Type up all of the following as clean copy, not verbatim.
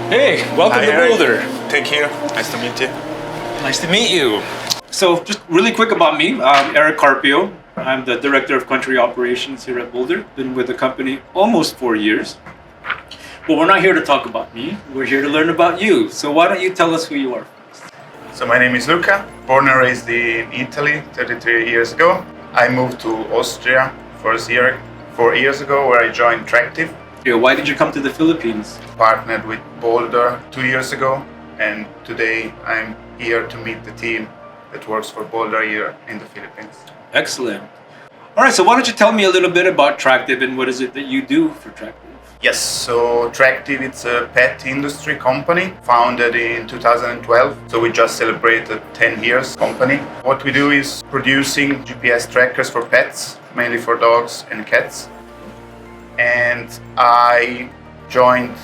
Hey, welcome Hi, to Eric. Boulder. Thank you. Nice to meet you. Nice to meet you. So, just really quick about me, I'm Eric Carpio. I'm the Director of Country Operations here at Boulder. Been with the company almost 4 years. But we're not here to talk about me. We're here to learn about you. So why don't you tell us who you are first? So my name is Luca, born and raised in Italy 33 years ago. I moved to Austria for 4 years ago, where I joined Tractive. Yeah, why did you come to the Philippines? Partnered with Boldr 2 years ago, and today I'm here to meet the team that works for Boldr here in the Philippines. Excellent. All right, so why don't you tell me a little bit about Tractive and what is it that you do for Tractive? Yes, so Tractive, it's a pet industry company founded in 2012. So we just celebrated 10 years company. What we do is producing GPS trackers for pets, mainly for dogs and cats. And I joined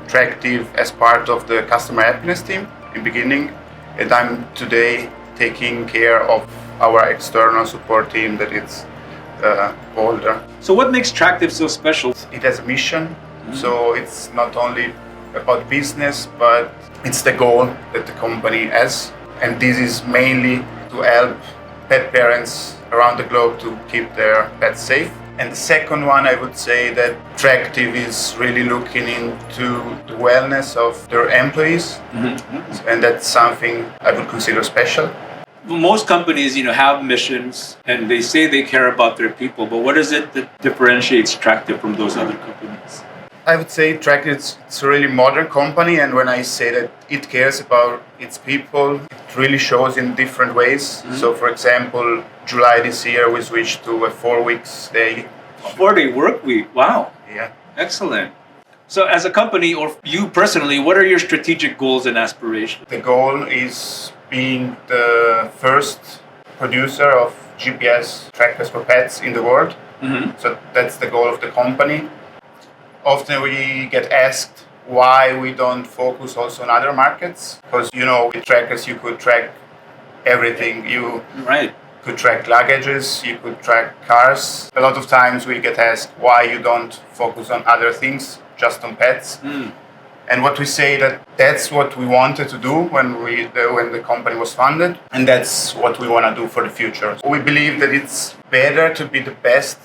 Tractive as part of the customer happiness team in beginning, and I'm today taking care of our external support team that is Boldr. So what makes Tractive so special? It has a mission, so it's not only about business, but it's the goal that the company has, and this is mainly to help pet parents around the globe to keep their pets safe. And the second one, I would say that Tractive is really looking into the wellness of their employees, and that's something I would consider special. Most companies, have missions and they say they care about their people, but what is it that differentiates Tractive from those other companies? I would say Tractive is a really modern company, and when I say that it cares about its people, it really shows in different ways. So, for example, July this year we switched to a 4 weeks day. A 4-day work week. Wow. Yeah. Excellent. So, as a company or you personally, what are your strategic goals and aspirations? The goal is being the first producer of GPS trackers for pets in the world. So that's the goal of the company. Often we get asked why we don't focus also on other markets, because with trackers you could track everything. You could track luggages, you could track cars. A lot of times we get asked why you don't focus on other things, just on pets. And what we say that's what we wanted to do when the company was founded, and that's what we want to do for the future. We believe that it's better to be the best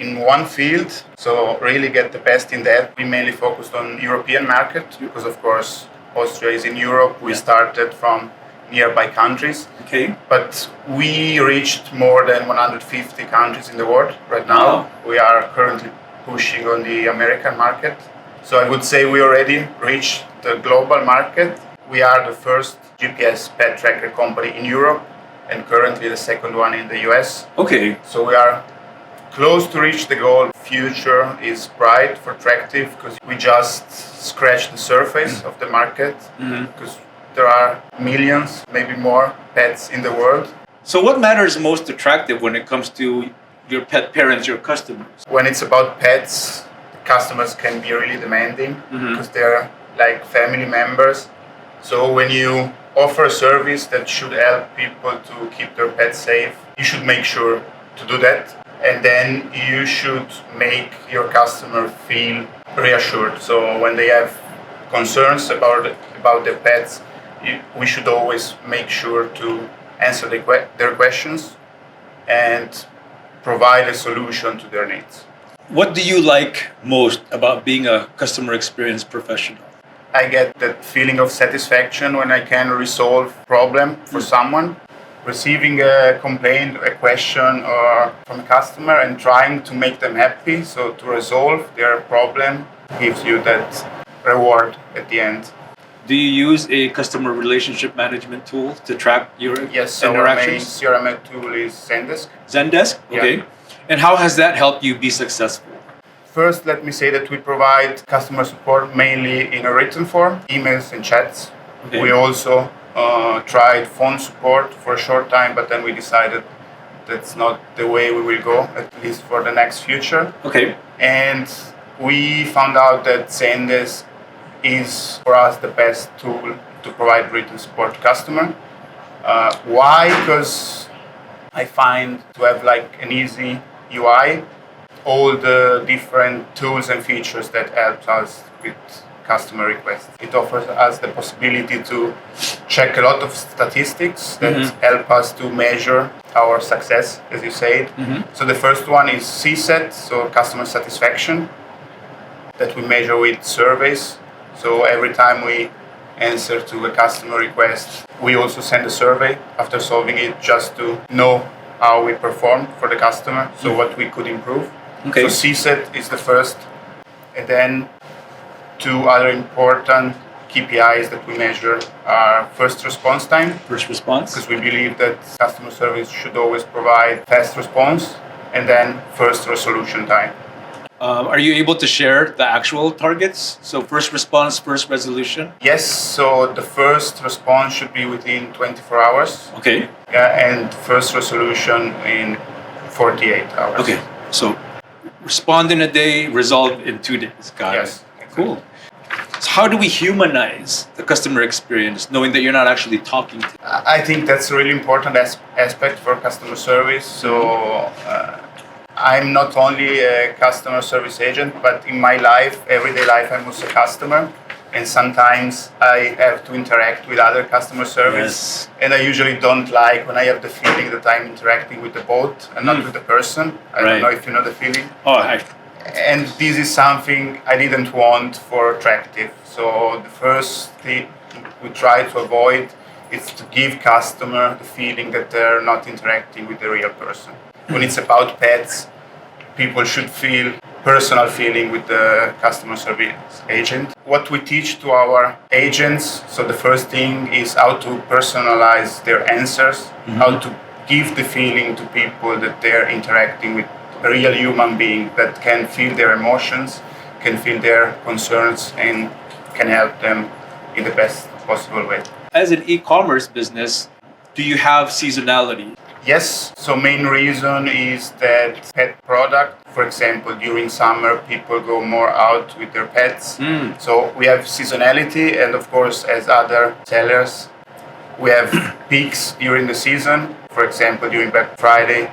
in one field, so really get the best in that. We mainly focused on European market because, of course, Austria is in Europe. We started from nearby countries. Okay. But we reached more than 150 countries in the world right now. Wow. We are currently pushing on the American market. So I would say we already reached the global market. We are the first GPS pet tracker company in Europe, and currently the second one in the US. Okay. So we are close to reach the goal. Future is bright for Tractive because we just scratched the surface of the market, because there are millions, maybe more, pets in the world. So what matters most attractive when it comes to your pet parents, your customers? When it's about pets, customers can be really demanding because they're like family members. So when you offer a service that should help people to keep their pets safe, you should make sure to do that. And then you should make your customer feel reassured. So when they have concerns about their pets, we should always make sure to answer their questions and provide a solution to their needs. What do you like most about being a customer experience professional? I get that feeling of satisfaction when I can resolve a problem for someone. Receiving a complaint, a question or from a customer and trying to make them happy, so to resolve their problem gives you that reward at the end. Do you use a customer relationship management tool to track your Yes, our main interactions? CRM tool is Zendesk. Zendesk? Okay. Yeah. And how has that helped you be successful? First, let me say that we provide customer support mainly in a written form, emails and chats. Okay. We also tried phone support for a short time, but then we decided that's not the way we will go, at least for the next future. Okay. And we found out that Zendesk is for us the best tool to provide written support to customer. Why? Because I find to have like an easy UI, all the different tools and features that help us with customer requests. It offers us the possibility to check a lot of statistics that help us to measure our success, as you said. So the first one is CSAT, so customer satisfaction, that we measure with surveys. So every time we answer to a customer request, we also send a survey after solving it just to know how we performed for the customer, so what we could improve. So CSAT is the first. And then two other important KPIs that we measure are first response time. First response. Because we believe that customer service should always provide fast response. And then first resolution time. Are you able to share the actual targets? So first response, first resolution? Yes, so the first response should be within 24 hours. Okay. And first resolution in 48 hours. Okay, so respond in a day, resolve in 2 days. Got it. Yes. Cool. So how do we humanize the customer experience, knowing that you're not actually talking to them? I think that's a really important aspect for customer service. So I'm not only a customer service agent, but in my life, everyday life, I'm also a customer. And sometimes I have to interact with other customer service. And I usually don't like when I have the feeling that I'm interacting with the bot and not with the person. I don't know if you know the feeling. And this is something I didn't want for Tractive. So the first thing we try to avoid is to give customer the feeling that they're not interacting with the real person. When it's about pets, people should feel personal feeling with the customer service agent. What we teach to our agents, so the first thing is how to personalize their answers, how to give the feeling to people that they're interacting with a real human being that can feel their emotions, can feel their concerns, and can help them in the best possible way. As an e-commerce business, do you have seasonality? Yes, so main reason is that pet product, for example, during summer, people go more out with their pets. So we have seasonality, and of course, as other sellers, we have peaks during the season, for example, during Black Friday,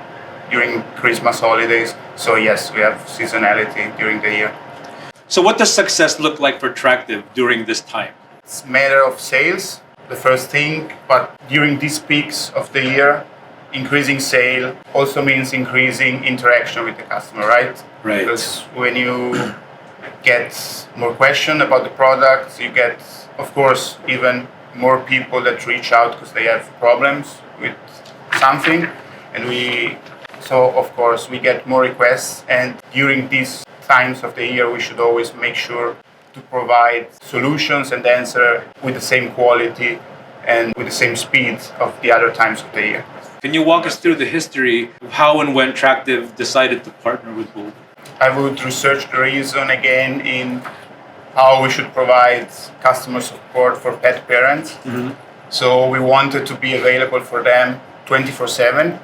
during Christmas holidays. So yes, we have seasonality during the year. So what does success look like for Tractive during this time? It's a matter of sales, the first thing, but during these peaks of the year, increasing sale also means increasing interaction with the customer, right? Right. Because when you get more questions about the product, you get, of course, even more people that reach out because they have problems with something. And so of course, we get more requests. And during these times of the year, we should always make sure to provide solutions and answer with the same quality and with the same speed of the other times of the year. Can you walk us through the history of how and when Tractive decided to partner with Boldr? I would research the reason again in how we should provide customer support for pet parents. So we wanted to be available for them 24/7.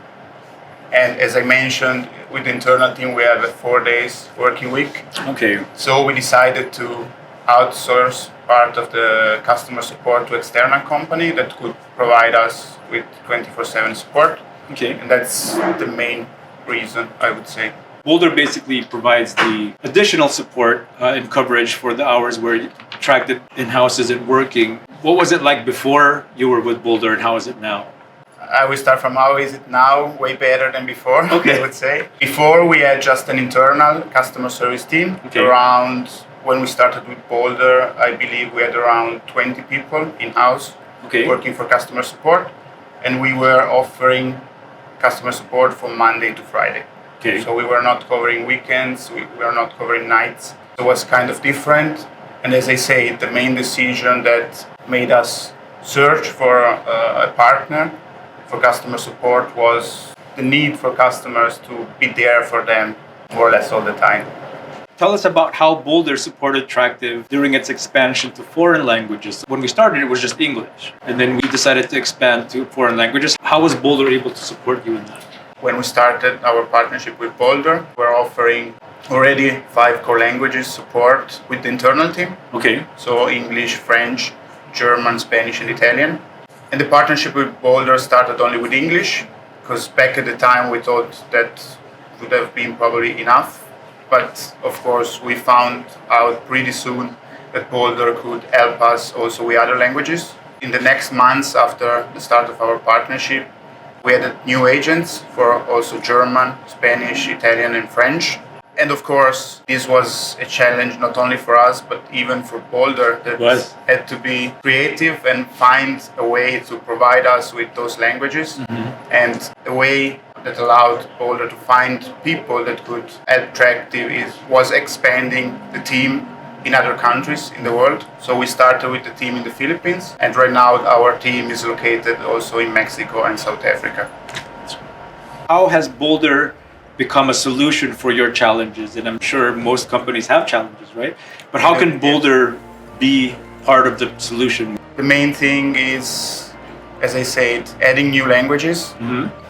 And as I mentioned, with the internal team, we have a 4 days working week. Okay. So we decided to outsource part of the customer support to external company that could provide us with 24/7 support. Okay. And that's the main reason, I would say. Boldr basically provides the additional support and coverage for the hours where Tractive in-house isn't working. What was it like before you were with Boldr, and how is it now? I will start from how is it now, way better than before, Okay. I would say. Before we had just an internal customer service team. Okay. When we started with Boldr, I believe we had around 20 people in-house working for customer support. And we were offering customer support from Monday to Friday. Okay. So we were not covering weekends, we were not covering nights. So it was kind of different. And as I say, the main decision that made us search for a partner for customer support was the need for customers to be there for them more or less all the time. Tell us about how Boldr supported Tractive during its expansion to foreign languages. When we started, it was just English. And then we decided to expand to foreign languages. How was Boldr able to support you in that? When we started our partnership with Boldr, we're offering already 5 core languages support with the internal team. Okay. So English, French, German, Spanish, and Italian. And the partnership with Boldr started only with English, because back at the time we thought that would have been probably enough. But of course, we found out pretty soon that Boldr could help us also with other languages. In the next months after the start of our partnership, we added new agents for also German, Spanish, Italian and French. And of course, this was a challenge not only for us, but even for Boldr, that had to be creative and find a way to provide us with those languages, and a way that allowed Boldr to find people that could help Tractive was expanding the team in other countries in the world. So we started with the team in the Philippines, and right now our team is located also in Mexico and South Africa. How has Boldr become a solution for your challenges? And I'm sure most companies have challenges, right? But how can Boldr be part of the solution? The main thing is, as I said, adding new languages.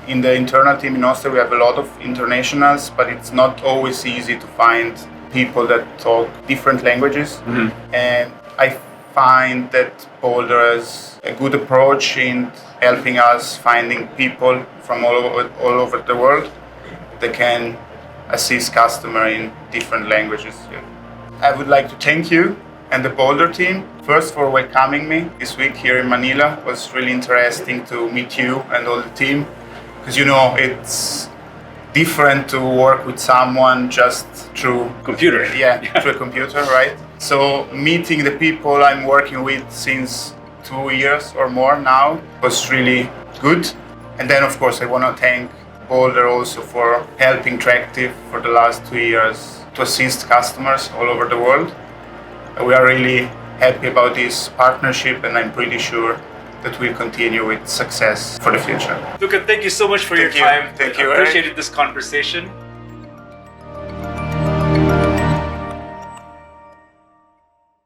In the internal team in Austria, we have a lot of internationals, but it's not always easy to find people that talk different languages. And I find that Boldr has a good approach in helping us finding people from all over the world that can assist customer in different languages. I would like to thank you and the Boldr team first for welcoming me this week here in Manila. It was really interesting to meet you and all the team, because it's different to work with someone just through computer. Through a computer, right? So meeting the people I'm working with since 2 years or more now was really good. And then of course I want to thank Boldr also for helping Tractive for the last 2 years to assist customers all over the world. We are really happy about this partnership, and I'm pretty sure that we'll continue with success for the future. Luca, thank you so much for your time. Thank you. I appreciated this conversation.